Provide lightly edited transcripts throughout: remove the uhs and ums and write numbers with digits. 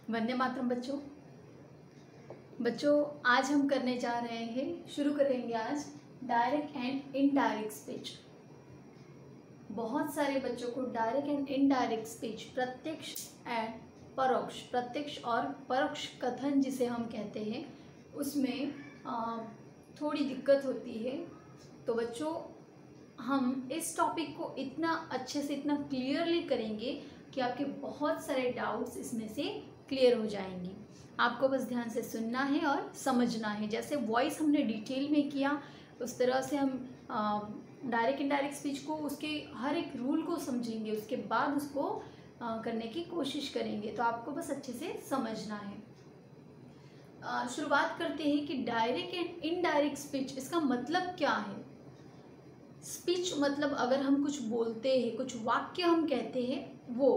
वंदे मातरम बच्चों आज हम करने जा रहे हैं, शुरू करेंगे आज डायरेक्ट एंड इनडायरेक्ट स्पीच। बहुत सारे बच्चों को डायरेक्ट एंड इनडायरेक्ट स्पीच, प्रत्यक्ष एंड परोक्ष, प्रत्यक्ष और परोक्ष कथन जिसे हम कहते हैं, उसमें थोड़ी दिक्कत होती है। तो बच्चों हम इस टॉपिक को इतना अच्छे से, इतना क्लियरली करेंगे कि आपके बहुत सारे डाउट्स इसमें से क्लियर हो जाएंगी। आपको बस ध्यान से सुनना है और समझना है। जैसे वॉइस हमने डिटेल में किया, उस तरह से हम डायरेक्ट इनडायरेक्ट स्पीच को, उसके हर एक रूल को समझेंगे, उसके बाद उसको करने की कोशिश करेंगे। तो आपको बस अच्छे से समझना है। शुरुआत करते हैं कि डायरेक्ट एंड इनडायरेक्ट स्पीच, इसका मतलब क्या है। स्पीच मतलब अगर हम कुछ बोलते हैं, कुछ वाक्य हम कहते हैं वो,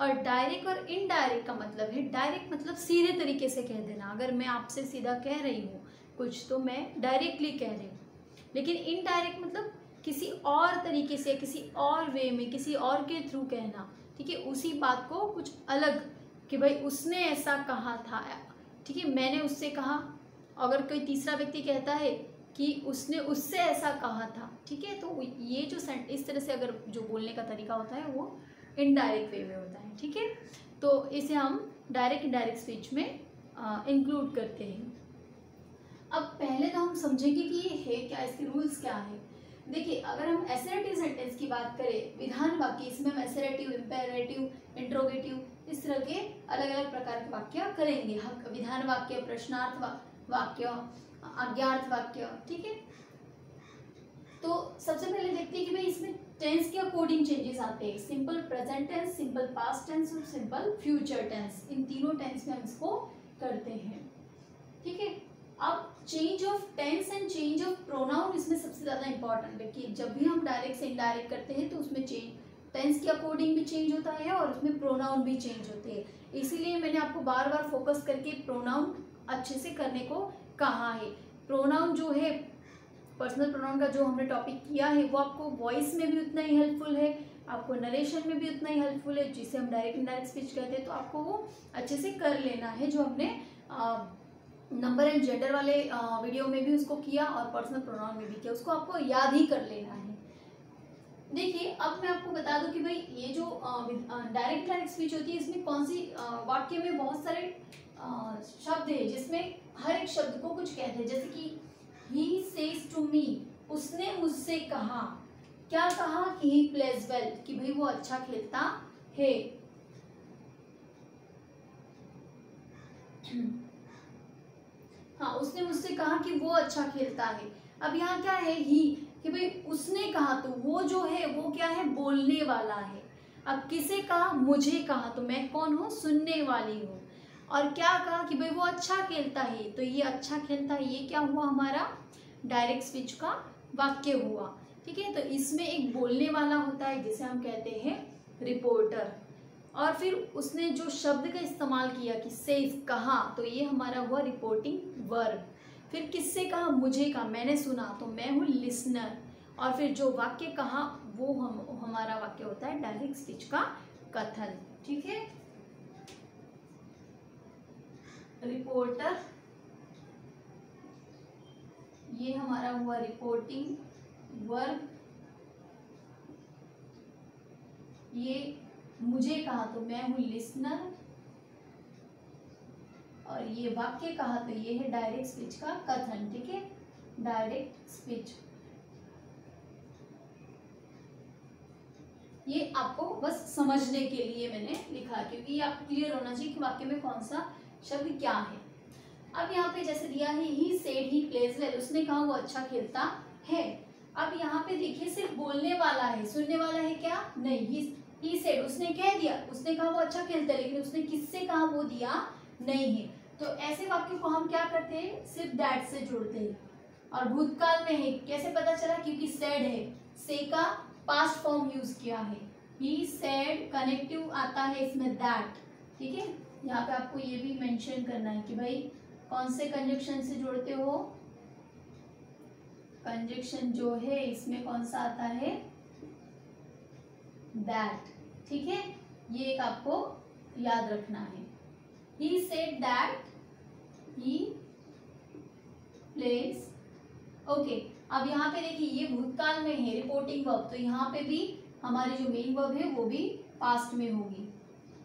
और डायरेक्ट और इनडायरेक्ट का मतलब है, डायरेक्ट मतलब सीधे तरीके से कह देना। अगर मैं आपसे सीधा कह रही हूँ कुछ तो मैं डायरेक्टली कह रही हूँ, लेकिन इनडायरेक्ट मतलब किसी और तरीके से, किसी और वे में, किसी और के थ्रू कहना। ठीक है, उसी बात को कुछ अलग, कि भाई उसने ऐसा कहा था, ठीक है, मैंने उससे कहा। अगर कोई तीसरा व्यक्ति कहता है कि उसने उससे ऐसा कहा था, ठीक है, तो ये जो इस तरह से अगर जो बोलने का तरीका होता है वो इनडायरेक्ट वे में होता है। ठीक है, तो इसे हम डायरेक्ट इनडायरेक्ट स्पीच में इंक्लूड करते हैं। अब पहले तो हम समझेंगे कि ये है क्या, इसके रूल्स क्या है। देखिए, अगर हम एसरेटिव सेंटेंस की बात करें, विधान वाक्य, इसमें हम एसरेटिव, इम्पेरेटिव, इंट्रोगेटिव, इस तरह के अलग अलग प्रकार के वाक्य करेंगे। विधान वाक्य, प्रश्नार्थ वाक्य, आज्ञार्थ वाक्य। ठीक है, तो सबसे पहले देखते हैं कि भाई इसमें टेंस के अकॉर्डिंग चेंजेस आते हैं। Simple present tense, simple past tense और सिंपल फ्यूचर टेंस, इन तीनों टेंस में हम इसको करते हैं। ठीक है, अब change of tense and change of pronoun इसमें सबसे ज्यादा इंपॉर्टेंट है कि जब भी हम डायरेक्ट से इनडायरेक्ट करते हैं तो उसमें टेंस के अकॉर्डिंग भी चेंज होता है और उसमें प्रोनाउन भी चेंज होते हैं। इसीलिए मैंने आपको बार बार फोकस करके प्रोनाउन अच्छे से करने को कहा है। प्रोनाउन जो है, पर्सनल प्रोनाउन का जो हमने टॉपिक किया है, वो आपको वॉइस में भी उतना ही हेल्पफुल है, आपको नरेशन में भी उतना ही हेल्पफुल है, जिसे हम डायरेक्ट इनडायरेक्ट स्पीच कहते हैं। तो आपको वो अच्छे से कर लेना है, जो हमने नंबर एंड जेंडर वाले वीडियो में भी उसको किया और पर्सनल प्रोनाउन में भी किया, उसको आपको याद ही कर लेना है। देखिए, अब मैं आपको बता दूं कि भाई ये जो डायरेक्ट इनडायरेक्ट स्पीच होती है, इसमें कौन सी वाक्य में बहुत सारे शब्द है जिसमें हर एक शब्द को कुछ कहते हैं। जैसे कि he says to me, उसने मुझसे कहा, क्या कहा कि he plays well, कि भाई वो अच्छा खेलता है। हाँ, उसने मुझसे कहा कि वो अच्छा खेलता है। अब यहाँ क्या है, ही, कि भाई उसने कहा, तो वो जो है वो क्या है, बोलने वाला है। अब किसे कहा, मुझे कहा, तो मैं कौन हूँ, सुनने वाली हूँ। और क्या कहा कि भाई वो अच्छा खेलता है, तो ये अच्छा खेलता है, ये क्या हुआ, हमारा डायरेक्ट स्पीच का वाक्य हुआ। ठीक है, तो इसमें एक बोलने वाला होता है जिसे हम कहते हैं रिपोर्टर, और फिर उसने जो शब्द का इस्तेमाल किया कि सेज, कहा, तो ये हमारा हुआ रिपोर्टिंग वर्ब। फिर किससे कहा, मुझे कहा, मैंने सुना, तो मैं हूँ लिसनर। और फिर जो वाक्य कहा वो हमारा वाक्य होता है डायरेक्ट स्पीच का कथन। ठीक है, रिपोर्टर, ये हमारा हुआ रिपोर्टिंग वर्ब। ये मुझे कहा तो मैं हूं लिसनर, और ये वाक्य कहा तो ये है डायरेक्ट स्पीच का कथन। ठीक है, डायरेक्ट स्पीच, ये आपको बस समझने के लिए मैंने लिखा, क्योंकि ये आपको क्लियर होना चाहिए कि वाक्य में कौन सा शब्द क्या है। अब यहाँ पे जैसे दिया है, he said he plays well, उसने कहा वो अच्छा खेलता है। अब यहाँ पे देखिए, सिर्फ बोलने वाला है, सुनने वाला है क्या, नहीं। ही सेड, उसने कह दिया, उसने कहा वो अच्छा खेलता है, लेकिन उसने किससे कहा वो दिया नहीं है। तो ऐसे वाक्य को हम क्या करते हैं, सिर्फ दैट से जोड़ते हैं। और भूतकाल में है, कैसे पता चला, क्योंकि सेड है, से का पास्ट फॉर्म यूज किया है। ही सेड, कनेक्टिव आता है इसमें दैट। ठीक है, यहाँ पे आपको ये भी मेंशन करना है कि भाई कौन से कंजक्शन से जोड़ते हो। कंजक्शन जो है इसमें कौन सा आता है, दैट। ठीक है, ये एक आपको याद रखना है। He said that he plays. Okay, अब यहाँ पे देखिए ये भूतकाल में है रिपोर्टिंग वर्ब, तो यहाँ पे भी हमारी जो मेन वर्ब है वो भी पास्ट में होगी,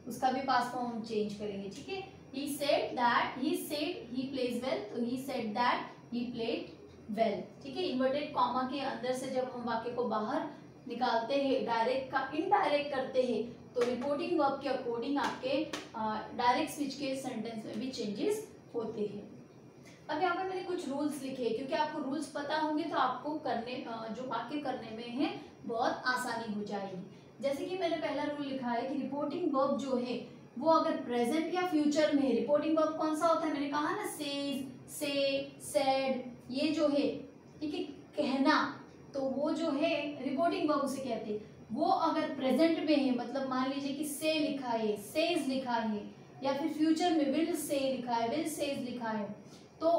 उसका भी पास्ट फॉर्म हम चेंज करेंगे। ठीक है, he said that, he said he plays well, तो he said that he played well। ठीक है, इन्वर्टेड कॉमा के अंदर से जब हम वाक्य को बाहर निकालते हैं, डायरेक्ट का इनडायरेक्ट करते हैं, तो रिपोर्टिंग वर्ब के अकॉर्डिंग आपके डायरेक्ट स्पीच के सेंटेंस में भी चेंजेस होते हैं। अब यहाँ पे मैंने कुछ रूल्स लिखे हैं, क्योंकि आपको रूल्स पता होंगे तो आपको करने जो वाक्य करने में है बहुत आसानी हो जाएगी। जैसे कि मैंने पहला रूल लिखा है कि रिपोर्टिंग वर्ब जो है वो अगर प्रेजेंट या फ्यूचर में है, रिपोर्टिंग वर्ब कौन सा होता है, मैंने कहा ना सेज, से, सेड, ये जो है, ठीक है, कहना, तो वो जो है रिपोर्टिंग वर्ब उसे कहते हैं। वो अगर प्रेजेंट में है, मतलब मान लीजिए कि से लिखा है, सेज लिखा है, या फिर फ्यूचर में विल से लिखा है, विल सेज लिखा है, तो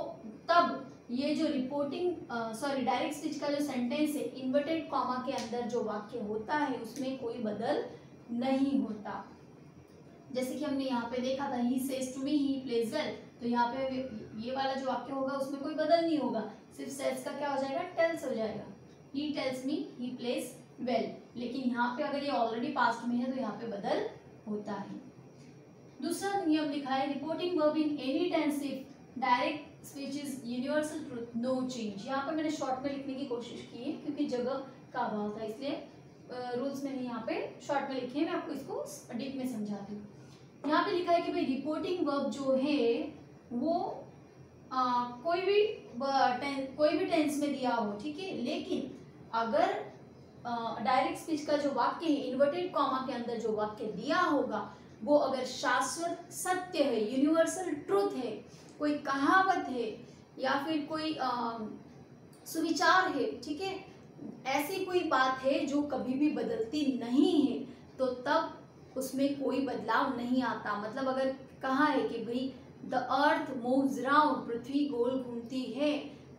तब ये जो डायरेक्ट स्पीच का जो सेंटेंस है, इन्वर्टेड कॉमा के अंदर जो वाक्य होता है उसमें कोई बदल नहीं होता। जैसे कि हमने यहाँ पे देखा था, he says to me he plays well, तो यहाँ पे ये वाला जो वाक्य होगा उसमें कोई बदल नहीं होगा, सिर्फ says का क्या हो जाएगा, tells हो जाएगा। he tells me he plays well, लेकिन यहाँ पे अगर ये ऑलरेडी पास्ट में है तो यहाँ पे बदल होता है। दूसरा नियम लिखा है, reporting verb in any tense if direct speech is universal truth no change. यहाँ पे मैंने शॉर्ट में लिखने की कोशिश की है क्योंकि जगह का अभाव था, इसलिए रूल्स मैंने यहाँ पे शॉर्ट में लिखे हैं, मैं आपको इसको डीप में समझाती हूँ। यहाँ पे लिखा है कि भाई रिपोर्टिंग वर्ब जो है वो कोई भी टेंस में दिया हो, ठीक है, लेकिन अगर डायरेक्ट स्पीच का जो वाक्य है, इन्वर्टेड कॉमा के अंदर जो वाक्य दिया होगा वो अगर शाश्वत सत्य है, यूनिवर्सल ट्रूथ है, कोई कहावत है या फिर कोई सुविचार है, ठीक है, ऐसी कोई बात है जो कभी भी बदलती नहीं है, तो तब उसमें कोई बदलाव नहीं आता। मतलब अगर कहा है कि भाई द अर्थ मूव्स राउंड, पृथ्वी गोल घूमती है,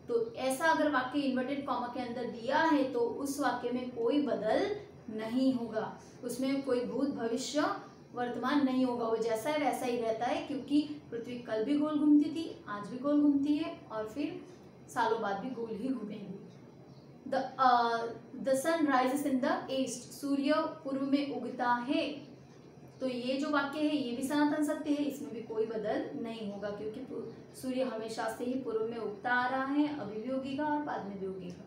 तो ऐसा अगर वाक्य इन्वर्टेड कॉमा के अंदर दिया है तो उस वाक्य में कोई बदल नहीं होगा, उसमें कोई भूत भविष्य वर्तमान नहीं होगा, वो जैसा है वैसा ही रहता है, क्योंकि पृथ्वी कल भी गोल घूमती थी, आज भी गोल घूमती है और फिर सालों बाद भी गोल ही घूमेंगी। The sun rises in the east, सूर्य पूर्व में उगता है, तो ये जो वाक्य है ये भी सनातन सत्य है, इसमें भी कोई बदल नहीं होगा, क्योंकि सूर्य हमेशा से ही पूर्व में उगता आ रहा है, अभी भी उगेगा और बाद में भी उगेगा।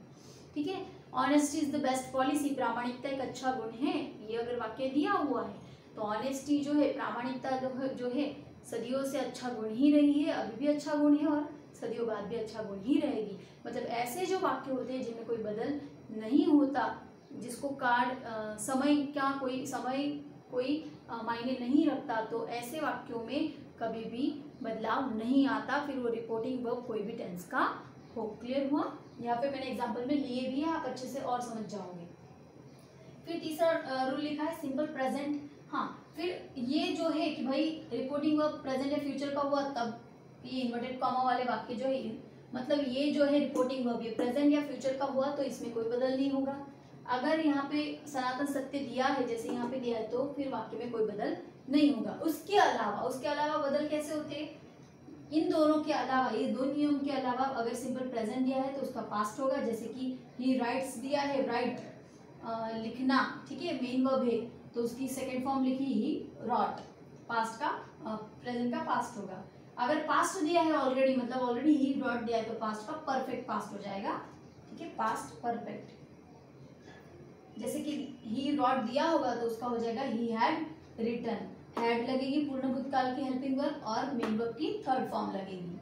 ठीक है, honesty is the best policy, प्रामाणिकता एक अच्छा गुण है, ये अगर वाक्य दिया हुआ है तो ऑनेस्टी जो है, प्रामाणिकता जो है सदियों से अच्छा गुण ही रही है, अभी भी अच्छा गुण है और सदियों बाद भी अच्छा गुण ही रहेगी। मतलब ऐसे जो वाक्य होते हैं जिनमें कोई बदल नहीं होता, जिसको समय कोई मायने नहीं रखता, तो ऐसे वाक्यों में कभी भी बदलाव नहीं आता, फिर वो रिपोर्टिंग वर्ब कोई भी टेंस का हो। क्लियर हुआ? यहाँ पे मैंने एग्जांपल में लिए भी है, आप अच्छे से और समझ जाओगे। फिर तीसरा रूल लिखा है सिंपल प्रेजेंट। हाँ, फिर ये जो है कि भाई रिपोर्टिंग वर्ब प्रेजेंट या फ्यूचर का हुआ तब ये इन्वर्टेड कॉमा वाले वाक्य जो है, मतलब ये जो है रिपोर्टिंग वर्ब ये प्रेजेंट या फ्यूचर का हुआ तो इसमें कोई बदल नहीं होगा। अगर यहाँ पे सनातन सत्य दिया है, जैसे यहाँ पे दिया है, तो फिर वाक्य में कोई बदल नहीं होगा। उसके अलावा बदल कैसे होते हैं? इन दोनों के अलावा, ये दो नियम के अलावा अगर सिंपल प्रेजेंट दिया है तो उसका पास्ट होगा, जैसे कि ही राइट्स दिया है, राइट लिखना, ठीक है, मेन वर्ब है, तो उसकी सेकेंड फॉर्म लिखी ही रॉट, पास्ट का प्रेजेंट का पास्ट होगा। अगर पास्ट दिया है ऑलरेडी, मतलब ऑलरेडी ही रॉट दिया है, तो पास्ट का परफेक्ट पास्ट हो जाएगा, ठीक है, पास्ट परफेक्ट। जैसे कि ही रॉट दिया होगा तो उसका हो जाएगा ही हैड रिटन, हैड लगेगी पूर्ण भूतकाल की हेल्पिंग वर्ब और मेन वर्ब की थर्ड फॉर्म लगेगी।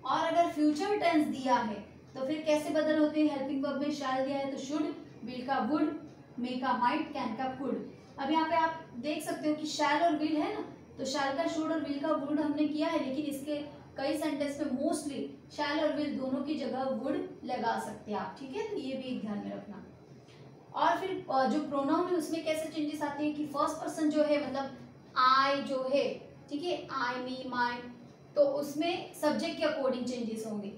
और अगर फ्यूचर टेंस दिया है तो फिर कैसे बदल होते हैं? हेल्पिंग वर्ब में शैल दिया है तो शुड, विल का वुड, मे का माइट, कैन का कुड। अब यहाँ पे आप देख सकते हो कि शैल और विल है ना, तो शैल का शुड और विल का वुड हमने किया है, लेकिन इसके कई सेंटेंस में मोस्टली शैल और विल दोनों की जगह वुड लगा सकते हैं आप, ठीक है, तो ये भी ध्यान में रखना। और फिर जो प्रोनाउन है उसमें कैसे चेंजेस आते हैं कि फर्स्ट पर्सन जो है, मतलब आई जो है, ठीक है, आई, मी, माई, तो उसमें सब्जेक्ट के अकॉर्डिंग चेंजेस होंगे।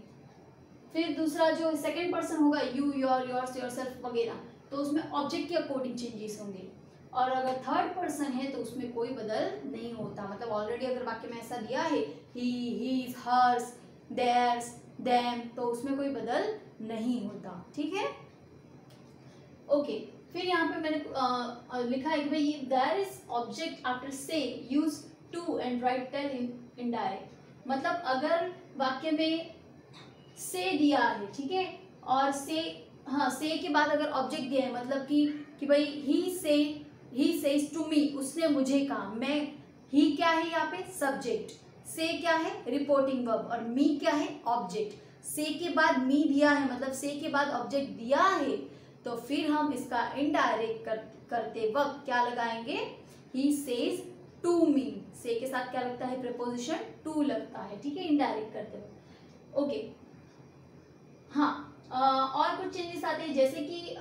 फिर दूसरा जो सेकंड पर्सन होगा, यू, योर, योर्स, योरसेल्फ वगैरह, तो उसमें ऑब्जेक्ट के अकॉर्डिंग चेंजेस होंगे। और अगर थर्ड पर्सन है तो उसमें कोई बदल नहीं होता। मतलब ऑलरेडी अगर वाक्य में ऐसा दिया है ही, हीज, हर्स, देयर्स, देम, तो उसमें कोई बदल नहीं होता। ठीक है, ओके। फिर यहाँ पे मैंने लिखा है कि भाई there is object after say use to and write tell in indirect. मतलब अगर वाक्य में से दिया है, ठीक है, और से, हाँ, से के बाद अगर ऑब्जेक्ट दिया है, मतलब कि भाई ही सेज टू मी, उसने मुझे कहा। मैं, ही क्या है यहाँ पे सब्जेक्ट, से क्या है रिपोर्टिंग वर्ब, और मी क्या है ऑब्जेक्ट। से के बाद मी दिया है, मतलब से के बाद ऑब्जेक्ट दिया है, तो फिर हम इसका इनडायरेक्ट करते वक्त क्या लगाएंगे, ही सेज टू मी। से के साथ क्या लगता है, प्रीपोजिशन टू लगता है। ठीक है, इनडायरेक्ट करते वक्त। ओके, हाँ, और कुछ चेंजेस आते हैं, जैसे कि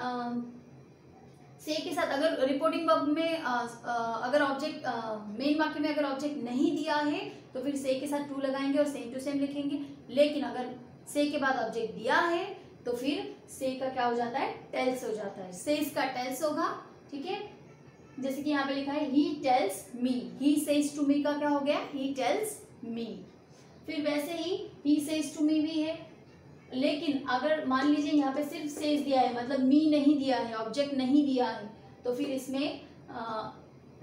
से के साथ अगर रिपोर्टिंग वर्ब में अगर ऑब्जेक्ट मेन वाक्य में अगर ऑब्जेक्ट नहीं दिया है तो फिर से के साथ टू लगाएंगे और सेम टू सेम लिखेंगे। लेकिन अगर से के बाद ऑब्जेक्ट दिया है तो फिर से का क्या हो जाता है, टेल्स हो जाता है। से इसका टेल्स होगा। ठीक है, जैसे कि यहाँ पे लिखा है he tells me, he says to me का क्या हो गया, ही टेल्स मी। फिर वैसे ही सेज टू मी भी है, लेकिन अगर मान लीजिए यहाँ पे सिर्फ सेज दिया है, मतलब मी नहीं दिया है, ऑब्जेक्ट नहीं दिया है, तो फिर इसमें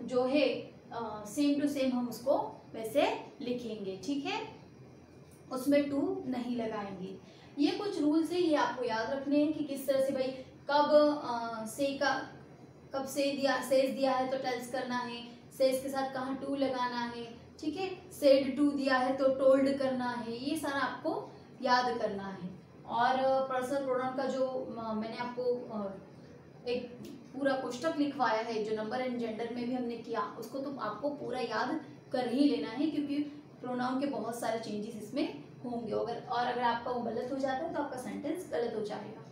जो है सेम टू सेम हम उसको वैसे लिखेंगे। ठीक है, उसमें टू नहीं लगाएंगे। ये कुछ रूल्स है, ये आपको याद रखने हैं कि किस तरह से भाई कब सेज दिया है तो टेल्स करना है, सेज के साथ कहाँ टू लगाना है। ठीक है, सेड टू दिया है तो टोल्ड करना है, ये सारा आपको याद करना है। और पर्सनल प्रोनाउन का जो मैंने आपको एक पूरा कोष्टक लिखवाया है, जो नंबर एंड जेंडर में भी हमने किया, उसको तो आपको पूरा याद कर ही लेना है, क्योंकि प्रोनाउन के बहुत सारे चेंजेस इसमें होंगे। अगर आपका वो गलत हो जाता है तो आपका सेंटेंस गलत हो जाएगा।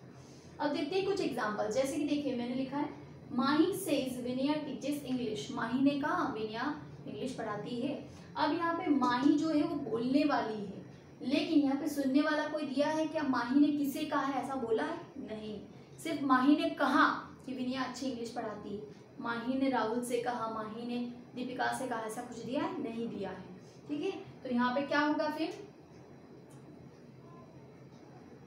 अब देखते हैं कुछ एग्जाम्पल। जैसे कि देखिए मैंने लिखा है माही सेज विनया टीचेस इंग्लिश। माही ने कहा विनया इंग्लिश पढ़ाती है। अब यहाँ पे माही जो है वो बोलने वाली है, लेकिन यहाँ पे सुनने वाला कोई दिया है क्या, माही ने किसे कहा है ऐसा बोला है, नहीं। सिर्फ माही ने कहा कि विनया अच्छी इंग्लिश पढ़ाती है। माही ने राहुल से कहा, माही ने दीपिका से कहा, ऐसा कुछ दिया है, नहीं दिया है। ठीक है, तो यहाँ पे क्या होगा, फिर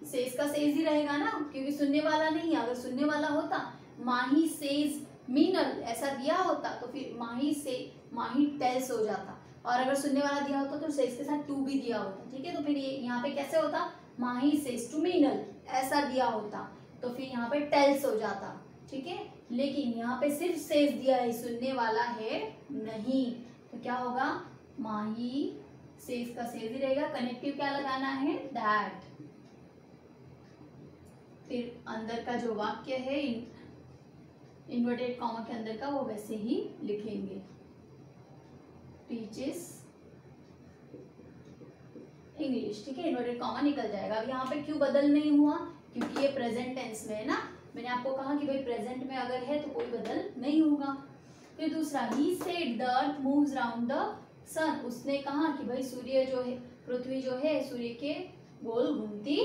सेज का सेज ही रहेगा ना, क्योंकि सुनने वाला नहीं है। अगर सुनने वाला होता माही सेज मीनल ऐसा दिया होता तो फिर माही टेल्स हो जाता, और अगर सुनने वाला दिया होता तो सेज के साथ टू भी दिया होता। ठीक है, तो फिर ये यहाँ पे कैसे होता, माही सेज टू मीनल ऐसा दिया होता तो फिर यहाँ पे टेल्स हो जाता। ठीक है, लेकिन यहाँ पे सिर्फ सेज दिया है, सुनने वाला है नहीं, तो क्या होगा, माही सेज का सेज ही रहेगा। कनेक्टिव क्या लगाना है, दैट। फिर अंदर का जो वाक्य है इन्वर्टेड कॉमा के अंदर का वो वैसे ही लिखेंगे, टीचेस इंग्लिश। ठीक है, इन्वर्टेड कॉमा निकल जाएगा। अब यहाँ पे क्यों बदल नहीं हुआ, क्योंकि ये प्रेजेंट टेंस में है ना। मैंने आपको कहा कि भाई प्रेजेंट में अगर है तो कोई बदल नहीं होगा। फिर दूसरा, he said the earth moves round the sun. उसने कहा कि भाई सूर्य जो है, पृथ्वी जो है सूर्य के गोल घूमती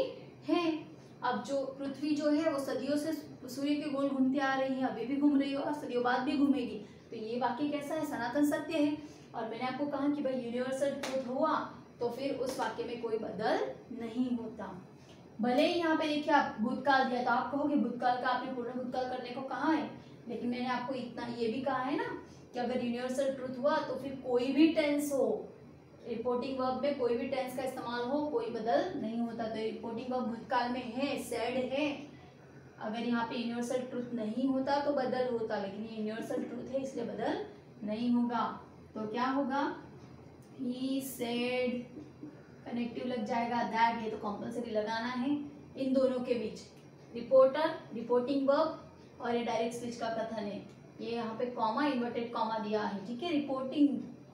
है। अब जो पृथ्वी जो है वो सदियों से सूर्य के गोल घूमती आ रही है, अभी भी घूम रही है और सदियों बाद भी घूमेगी। तो ये वाक्य कैसा है, सनातन सत्य है। और मैंने आपको कहा कि भाई यूनिवर्सल ट्रूथ हुआ तो फिर उस वाक्य में कोई बदल नहीं होता। भले ही यहाँ पे देखिए आप भूतकाल दिया तो आप कहोगे भूतकाल का आपने पूर्ण भूतकाल करने को कहा है, लेकिन मैंने आपको इतना ये भी कहा है ना कि अगर यूनिवर्सल ट्रूथ हुआ तो फिर कोई भी टेंस हो, रिपोर्टिंग वर्ब में कोई भी टेंस का इस्तेमाल हो, कोई बदल नहीं होता। तो रिपोर्टिंग वर्ब भूतकाल में है, सेड है। अगर यहाँ पे यूनिवर्सल ट्रूथ नहीं होता तो बदल होता, लेकिन ये यूनिवर्सल ट्रूथ है इसलिए बदल नहीं होगा। तो क्या होगा, ही सेड, कनेक्टिव लग जाएगा, दैट, ये तो कंपल्सरी लगाना है इन दोनों के बीच। रिपोर्टर, रिपोर्टिंग वर्ब और ये डायरेक्ट स्पीच का कथन है। ये यहाँ पे कॉमा, इन्वर्टेड कॉमा दिया है। ठीक है,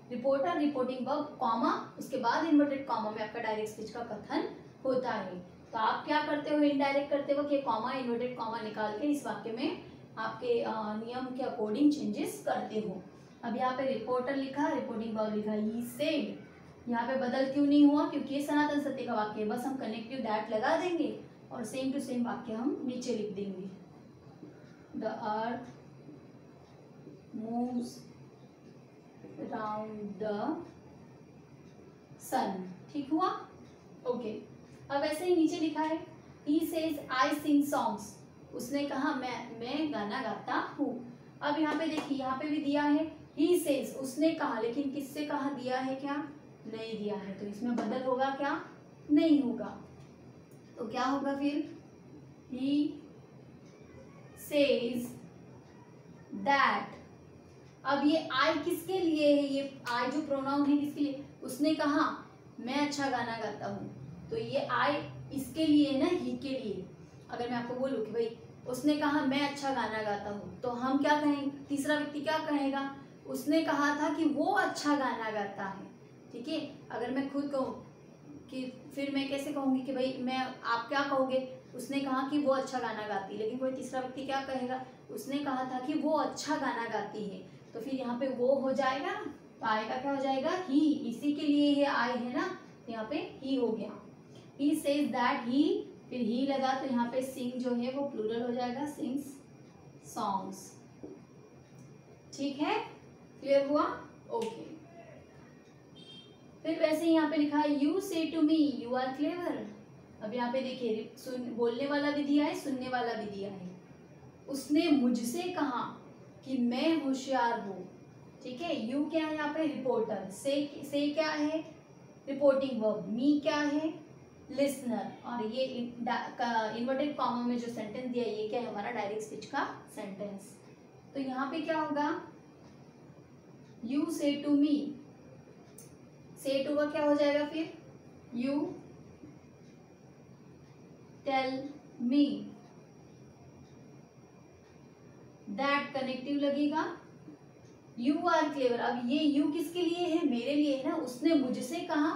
रिपोर्टर, रिपोर्टिंग वर्ब, कॉमा, उसके बाद इन्वर्टेड कॉमा में आपका डायरेक्ट स्पीच का कथन होता है। तो आप क्या करते हो, इनडायरेक्ट करते वक्त ये कॉमा, इन्वर्टेड कॉमा निकाल के इस वाक्य में आपके नियम के अकॉर्डिंग चेंजेस करते हो। अब यहाँ पे रिपोर्टर लिखा, रिपोर्टिंग वर्ब लिखा, ही सेड। यहाँ पे बदल क्यों नहीं हुआ, क्योंकि ये सनातन सत्य का वाक्य है। बस हम कनेक्टिव दैट लगा देंगे और सेम टू सेम वाक्य हम नीचे लिख देंगे। The earth moves round the sun. ठीक हुआ? ओके। अब ऐसे ही नीचे लिखा है he says I sing songs, उसने कहा मैं गाना गाता हूँ। अब यहाँ पे देखिए, यहाँ पे भी दिया है ही सेज, उसने कहा, लेकिन किससे कहा दिया है क्या? नहीं दिया है, तो इसमें बदल होगा क्या? नहीं होगा। तो क्या होगा फिर? He says that. अब ये आई किसके लिए है? ये आई जो प्रोनाउन है किसके लिए? उसने कहा मैं अच्छा गाना गाता हूँ, तो ये आई इसके लिए है ना, ही के लिए। अगर मैं आपको बोलूँ कि भाई उसने कहा मैं अच्छा गाना गाता हूँ, तो हम क्या कहेंगे? तीसरा व्यक्ति क्या कहेगा? उसने कहा था कि वो अच्छा गाना गाता है। ठीक है? अगर मैं खुद कहूँ कि फिर मैं कैसे कहूँगी कि भाई मैं, आप क्या कहोगे? उसने कहा कि वो अच्छा गाना गाती है, लेकिन कोई तीसरा व्यक्ति क्या कहेगा? उसने कहा था कि वो अच्छा गाना गाती है, तो फिर यहाँ पे वो हो जाएगा ना, तो आई का क्या हो जाएगा? ही, इसी के लिए ये आई है ना, तो यहाँ पे ही हो गया। ही सेज दैट ही, फिर ही लगा तो यहाँ पे सिंग जो है वो प्लूरल हो जाएगा, सिंग्स सॉन्ग्स। ठीक है? क्लियर हुआ? ओके। फिर वैसे ही यहाँ पे लिखा है you say to me you are clever. अब यहाँ पे देखिए, बोलने वाला भी दिया है, सुनने वाला भी दिया है। उसने मुझसे कहा कि मैं होशियार हूँ। ठीक है? यू क्या है यहाँ पे? रिपोर्टर। से क्या है? Reporting verb. मी क्या है? लिसनर। और ये इन्वर्टेड कॉमा में जो सेंटेंस दिया है, ये क्या है? हमारा डायरेक्ट स्पीच का सेंटेंस। तो यहाँ पे क्या होगा? यू से टू मी, से टू का क्या हो जाएगा फिर? You tell me, that connective लगेगा, यू आर क्लेवर। अब ये यू किसके लिए है? मेरे लिए है ना। उसने मुझसे कहा,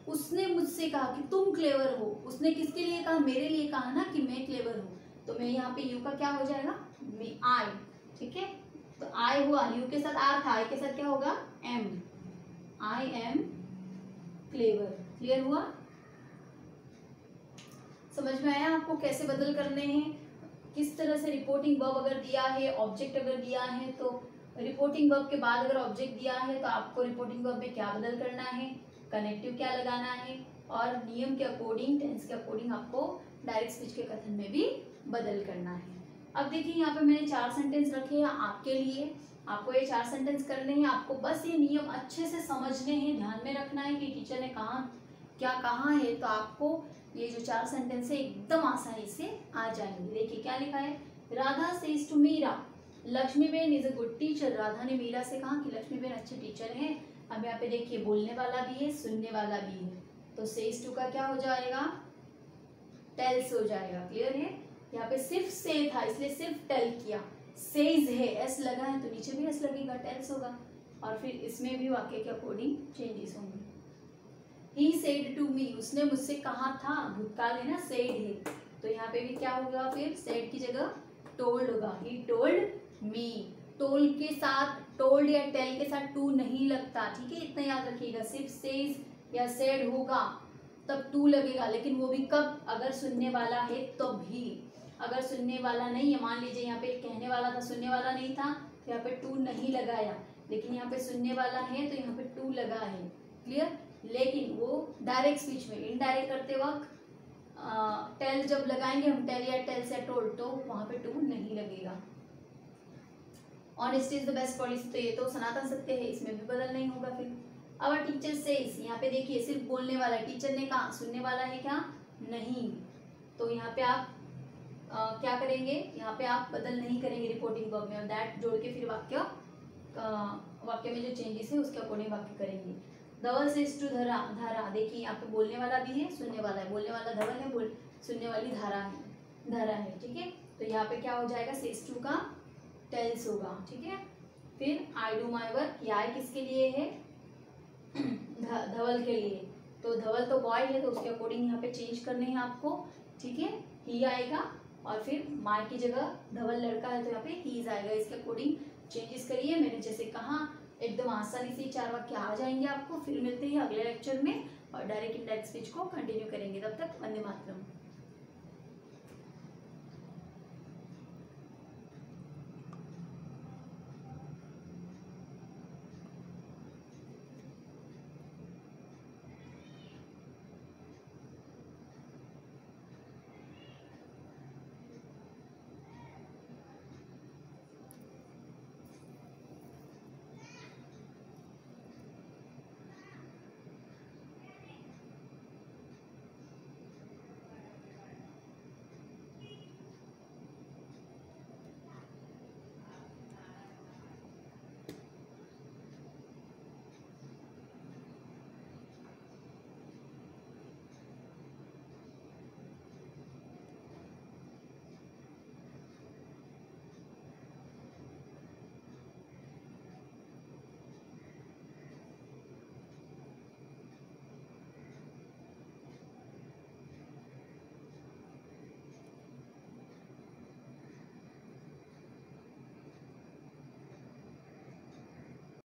उसने मुझसे कहा कि तुम क्लेवर हो। उसने किसके लिए कहा? मेरे लिए कहा ना कि मैं क्लेवर हूँ, तो मैं यहाँ पे यू का क्या हो जाएगा? आई। ठीक है? तो आई हुआ, यू के साथ आर था, आई के साथ क्या होगा? Am. I am clever. Clear हुआ? समझ में आया आपको कैसे बदल करने हैं? किस तरह से रिपोर्टिंग वर्ब अगर दिया है, ऑब्जेक्ट अगर दिया है, तो रिपोर्टिंग वर्ब के बाद अगर ऑब्जेक्ट दिया है तो आपको रिपोर्टिंग वर्ब में क्या बदल करना है, कनेक्टिव क्या लगाना है, और नियम के अकॉर्डिंग, टेंस के अकॉर्डिंग आपको डायरेक्ट स्पीच के कथन में भी बदल करना है। अब देखिए, यहाँ पे मैंने 4 सेंटेंस रखे हैं आपके लिए। आपको ये 4 सेंटेंस करने हैं। आपको बस ये नियम अच्छे से समझने हैं, ध्यान में रखना है कि टीचर ने कहा क्या कहा है, तो आपको ये जो 4 सेंटेंस है एकदम आसानी से आ जाएंगे। देखिए क्या लिखा है? Radha says to Meera Laxmiben is a good teacher. Radha ने मीरा से कहा कि लक्ष्मीबेन अच्छे टीचर हैं। अब यहाँ पे देखिए, बोलने वाला भी है, सुनने वाला भी है, तो सेज टू का क्या हो जाएगा? टेल्स हो जाएगा। क्लियर है? यहाँ पे सिर्फ से था इसलिए सिर्फ टेल किया। सेज है, एस लगा है तो नीचे भी एस लगेगा, टेल्स होगा। और फिर इसमें भी वाक्य के अकॉर्डिंग चेंजेस होंगे। ही सेड टू मी, उसने मुझसे कहा था, भूतकाल है ना, सेड है, तो यहाँ पे भी क्या होगा? फिर सेड की जगह टोल्ड होगा। He told me. टोल्ड के साथ, टोल्ड या टेल के साथ टू नहीं लगता। ठीक है? इतना याद रखिएगा। सिर्फ सेज या सेड होगा तब टू लगेगा, लेकिन वो भी कब? अगर सुनने वाला है तो भी। अगर सुनने वाला नहीं है, मान लीजिए यहाँ पे कहने वाला था, सुनने वाला नहीं था, तो यहाँ पे टू नहीं लगाया, लेकिन यहाँ पे सुनने वाला है तो यहाँ पे टू लगा है। क्लियर? लेकिन वो डायरेक्ट स्पीच में, इनडायरेक्ट करते वक्त टेल जब लगाएंगे हम, टेल या टेल से टोल्ड, तो वहां पे टू नहीं लगेगा। Honesty is the best policy, तो ये तो सनातन सत्य है, इसमें भी बदल नहीं होगा। फिर अब टीचर से, यहाँ पे देखिए सिर्फ बोलने वाला, टीचर ने कहा, सुनने वाला है क्या? नहीं, तो यहाँ पे आप क्या करेंगे? यहाँ पे आप बदल नहीं करेंगे रिपोर्टिंग वर्ब में, और दैट जोड़ के फिर वाक्य में जो चेंजेस है उसके अकॉर्डिंग वाक्य करेंगे। धवल सेज टू धरा, धारा। देखिए यहाँ पे बोलने वाला भी है, सुनने वाला है। बोलने वाला धवल है, सुनने वाली धारा है, धारा है। ठीक है? तो यहाँ पे क्या हो जाएगा? सेज टू का टेल्स होगा। ठीक है? फिर आई डू माई वर्क, ये आई किसके लिए है? धवल के लिए। तो धवल तो बॉय है, तो उसके अकॉर्डिंग यहाँ पे चेंज करने हैं आपको। ठीक है? ही आएगा, और फिर माई की जगह धवल लड़का है तो यहाँ पे हीज आएगा। इसके अकॉर्डिंग चेंजेस करिए। मैंने जैसे कहा एकदम आसानी से 4 वाक्य आ जाएंगे आपको। फिर मिलते हैं अगले लेक्चर में और डायरेक्ट इनडायरेक्ट स्पीच को कंटिन्यू करेंगे। तब तक वंदे मातरम।